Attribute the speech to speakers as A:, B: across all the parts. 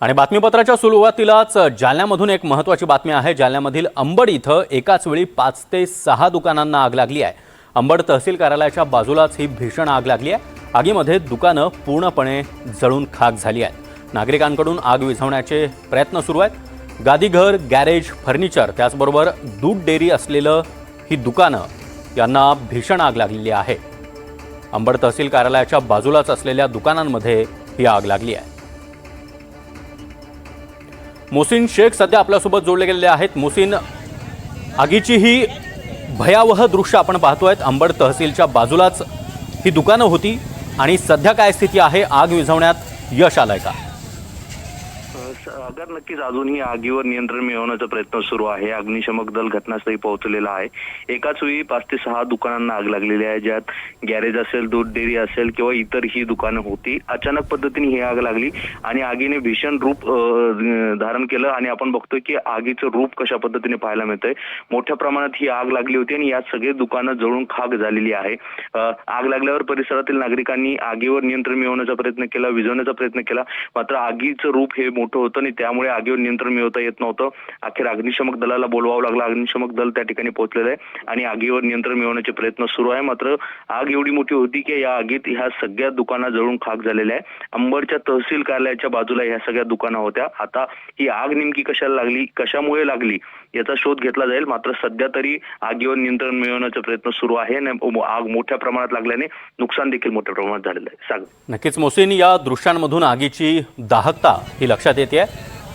A: आणि बातमीपत्राच्या सुरुवातीलाच जालन्यामधून एक महत्त्वाची बातमी आहे। जालन्यामधील अंबड इथं एकाच वेळी 5 ते 6 दुकानांना आग लागली आहे। अंबड तहसील कार्यालयाच्या बाजूलाच ही भीषण आग लागली आहे। आगीमध्ये दुकानं पूर्णपणे जळून खाक झाली आहेत। नागरिकांकडून आग विझवण्याचे प्रयत्न सुरू आहेत। गादीघर, गॅरेज, फर्निचर त्याचबरोबर दूध डेअरी असलेलं ही दुकानं यांना भीषण आग लागलेली आहे। अंबड तहसील कार्यालयाच्या बाजूलाच असलेल्या दुकानांमध्ये ही आग लागली आहे। मोहसिन शेख सध्या आपल्यासोबत जोडले गेलेले आहेत। मोहसिन, आगीची ही भयावह दृश्य आपण पाहतोय। अंबड तहसीलच्या बाजूलाच ही दुकानं होती आणि सध्या काय स्थिती आहे? आग विझवण्यात यश आलंय का?
B: अगर नक्कीच अजूनही आगीवर नियंत्रण मिळवण्याचा प्रयत्न सुरू आहे। अग्निशमक दल घटनास्थळी पोहोचलेला आहे। एकाच वेळी 5 ते 6 दुकानांना आग लागलेली आहे, ज्यात गॅरेज असेल, दूध डेअरी असेल किंवा इतर ही दुकानं होती। अचानक पद्धतीने ही आग लागली आणि आगीने भीषण रूप धारण केलं आणि आपण बघतोय की आगीचं रूप कशा पद्धतीने पाहायला मिळतंय। मोठ्या प्रमाणात ही आग लागली होती आणि यात सगळे दुकानं जळून खाक झालेली आहे। आग लागल्यावर परिसरातील नागरिकांनी आगीवर नियंत्रण मिळवण्याचा प्रयत्न केला, विझवण्याचा प्रयत्न केला, मात्र आगीचं रूप हे मोठं होतं आणि त्यामुळे आगीवर नियंत्रण मिळवता येत नव्हतं। अखेर अग्निशमक दलाला बोलवावं लागलं। अग्निशमक दल त्या ठिकाणी पोहोचलेलं आहे आणि आगीवर नियंत्रण मिळवण्याचे प्रयत्न सुरू आहे। मात्र आग एवढी मोठी होती की या आगीत ह्या सगळ्या दुकाना जळून खाक झालेल्या आहे। अंबडच्या तहसील कार्यालयाच्या बाजूला ह्या सगळ्या दुकाना होत्या। आता ही आग नेमकी कशाला लागली, कशामुळे लागली याचा शोध घेतला जाईल। मात्र सध्या तरी आगीवर नियंत्रण मिळवण्याचा प्रयत्न सुरू आहे। आग मोठ्या प्रमाणात लागल्याने नुकसान देखील मोठ्या प्रमाणात झालेलं आहे। सांग
A: नक्कीच मोहसिन, या दृश्यांमधून आगीची दाहकता ही लक्षात येते।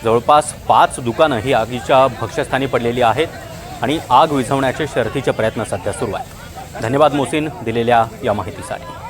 A: जवळपास 5 दुकानं ही आगीच्या भक्ष्यस्थानी पडलेली आहेत आणि आग विझवण्याचे शर्थीचे प्रयत्न सध्या सुरू आहेत। धन्यवाद मोहसिन दिलेल्या या माहितीसाठी।